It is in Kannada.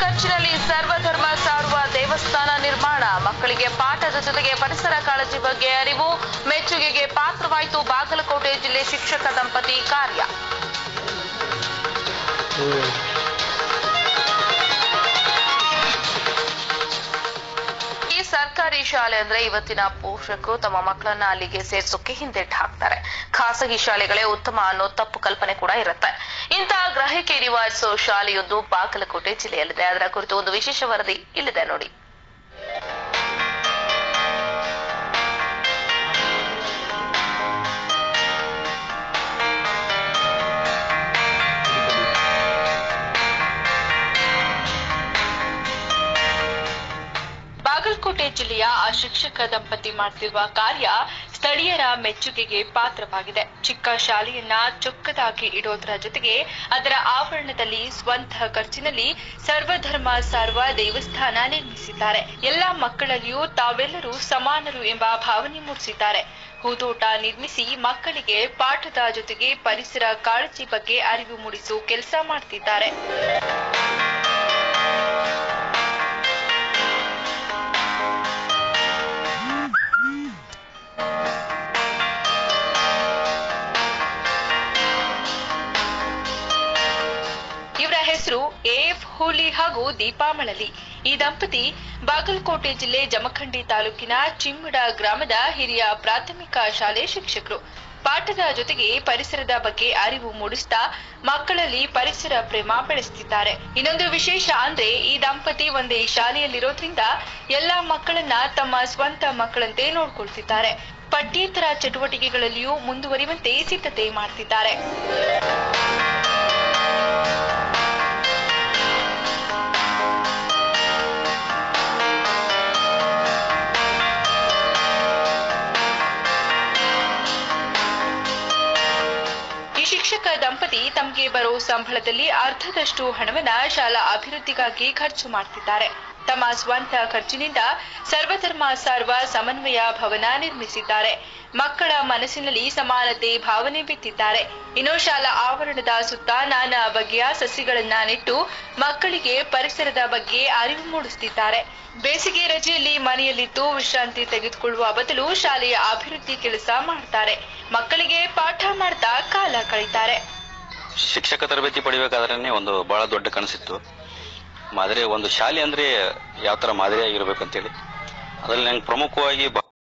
ಖರ್ಚಿನಲ್ಲಿ ಸರ್ವಧರ್ಮ ಸಾರುವ ದೇವಸ್ಥಾನ ನಿರ್ಮಾಣ, ಮಕ್ಕಳಿಗೆ ಪಾಠದ ಜೊತೆಗೆ ಪರಿಸರ ಕಾಳಜಿ ಬಗ್ಗೆ ಅರಿವು, ಮೆಚ್ಚುಗೆಗೆ ಪಾತ್ರವಾಯಿತು ಬಾಗಲಕೋಟೆ ಜಿಲ್ಲೆ ಶಿಕ್ಷಕ ದಂಪತಿ ಕಾರ್ಯ. ಸರ್ಕಾರಿ ಶಾಲೆ ಅಂದ್ರೆ ಇವತ್ತಿನ ಪೋಷಕರು ತಮ್ಮ ಮಕ್ಕಳನ್ನ ಅಲ್ಲಿಗೆ ಸೇರ್ಸೋಕೆ ಹಿಂದೆಟ್ಟು ಹಾಕ್ತಾರೆ. ಖಾಸಗಿ ಶಾಲೆಗಳೇ ಉತ್ತಮ ಅನ್ನೋ ತಪ್ಪು ಕಲ್ಪನೆ ಕೂಡ ಇರುತ್ತೆ. ಇಂತಹ ಗ್ರಹಿಕೆ ನಿವಾರಿಸೋ ಶಾಲೆಯೊಂದು ಬಾಗಲಕೋಟೆ ಜಿಲ್ಲೆಯಲ್ಲಿದೆ. ಅದರ ಕುರಿತು ಒಂದು ವಿಶೇಷ ವರದಿ ಇಲ್ಲಿದೆ ನೋಡಿ. ಬಾಗಲಕೋಟೆ ಜಿಲ್ಲೆಯ ಆ ಶಿಕ್ಷಕ ದಂಪತಿ ಮಾಡ್ತಿರುವ ಕಾರ್ಯ ಸ್ಥಳೀಯರ ಮೆಚ್ಚುಗೆಗೆ ಪಾತ್ರವಾಗಿದೆ. ಚಿಕ್ಕ ಶಾಲೆಯನ್ನ ಚೊಕ್ಕದಾಗಿ ಇಡೋದರ ಜೊತೆಗೆ ಅದರ ಆವರಣದಲ್ಲಿ ಸ್ವಂತ ಖರ್ಚಿನಲ್ಲಿ ಸರ್ವಧರ್ಮ ಸಾರುವ ದೇವಸ್ಥಾನ ನಿರ್ಮಿಸಿದ್ದಾರೆ. ಎಲ್ಲಾ ಮಕ್ಕಳಲ್ಲಿಯೂ ತಾವೆಲ್ಲರೂ ಸಮಾನರು ಎಂಬ ಭಾವನೆ ಮೂಡಿಸಿದ್ದಾರೆ. ಹೂದೋಟ ನಿರ್ಮಿಸಿ ಮಕ್ಕಳಿಗೆ ಪಾಠದ ಜೊತೆಗೆ ಪರಿಸರ ಕಾಳಜಿ ಬಗ್ಗೆ ಅರಿವು ಮೂಡಿಸುವ ಕೆಲಸ ಮಾಡ್ತಿದ್ದಾರೆ. ಇವರ ಹೆಸರು ಎಎಫ್ ಹೂಲಿ ಹಾಗೂ ದೀಪಾ ಮಳಲಿ. ಈ ದಂಪತಿ ಬಾಗಲಕೋಟೆ ಜಿಲ್ಲೆ ಜಮಖಂಡಿ ತಾಲೂಕಿನ ಚಿಮ್ಮಡ ಗ್ರಾಮದ ಹಿರಿಯ ಪ್ರಾಥಮಿಕ ಶಾಲೆ ಶಿಕ್ಷಕರು. ಪಾಠದ ಜೊತೆಗೆ ಪರಿಸರದ ಬಗ್ಗೆ ಅರಿವು ಮೂಡಿಸ್ತಾ ಮಕ್ಕಳಲ್ಲಿ ಪರಿಸರ ಪ್ರೇಮ ಬೆಳೆಸುತ್ತಿದ್ದಾರೆ. ಇನ್ನೊಂದು ವಿಶೇಷ ಅಂದ್ರೆ ಈ ದಂಪತಿ ಒಂದೇ ಶಾಲೆಯಲ್ಲಿರೋದ್ರಿಂದ ಎಲ್ಲಾ ಮಕ್ಕಳನ್ನ ತಮ್ಮ ಸ್ವಂತ ಮಕ್ಕಳಂತೆ ನೋಡ್ಕೊಳ್ತಿದ್ದಾರೆ. ಪಠ್ಯೇತರ ಚಟುವಟಿಕೆಗಳಲ್ಲಿಯೂ ಮುಂದುವರಿಯುವಂತೆ ಸಿದ್ಧತೆ ಮಾಡ್ತಿದ್ದಾರೆ. ಶಿಕ್ಷಕ ದಂಪತಿ ತಮಗೆ ಬರೋ ಸಂಬಳದಲ್ಲಿ ಅರ್ಧದಷ್ಟು ಹಣವನ್ನ ಶಾಲಾ ಅಭಿವೃದ್ಧಿಗಾಗಿ ಖರ್ಚು ಮಾಡ್ತಿದ್ದಾರೆ. ತಮ್ಮ ಸ್ವಂತ ಖರ್ಚಿನಿಂದ ಸರ್ವಧರ್ಮ ಸಾರುವ ಸಮನ್ವಯ ಭವನ ನಿರ್ಮಿಸಿದ್ದಾರೆ. ಮಕ್ಕಳ ಮನಸ್ಸಿನಲ್ಲಿ ಸಮಾನತೆ ಭಾವನೆ ಬಿತ್ತಿದ್ದಾರೆ. ಇನ್ನು ಶಾಲಾ ಆವರಣದ ಸುತ್ತ ನಾನಾ ಬಗೆಯ ಸಸಿಗಳನ್ನ ನೆಟ್ಟು ಮಕ್ಕಳಿಗೆ ಪರಿಸರದ ಬಗ್ಗೆ ಅರಿವು ಮೂಡಿಸುತ್ತಿದ್ದಾರೆ. ಬೇಸಿಗೆ ರಜೆಯಲ್ಲಿ ಮನೆಯಲ್ಲಿದ್ದು ವಿಶ್ರಾಂತಿ ತೆಗೆದುಕೊಳ್ಳುವ ಬದಲು ಶಾಲೆಯ ಅಭಿವೃದ್ಧಿ ಕೆಲಸ ಮಾಡ್ತಾರೆ. ಮಕ್ಕಳಿಗೆ ಪಾಠ ಮಾಡ್ತಾ ಕಾಲ ಕಳೀತಾರೆ. ಶಿಕ್ಷಕ ತರಬೇತಿ ಪಡಿಬೇಕಾದ್ರೆ ಒಂದು ಬಹಳ ದೊಡ್ಡ ಕನಸಿತ್ತು. ಮಾದರಿ ಒಂದು ಶಾಲೆ ಅಂದ್ರೆ ಯಾವ ತರ ಮಾದರಿಯಾಗಿರ್ಬೇಕಂತೇಳಿ ಅದ್ರಲ್ಲಿ ನಂಗೆ ಪ್ರಮುಖವಾಗಿ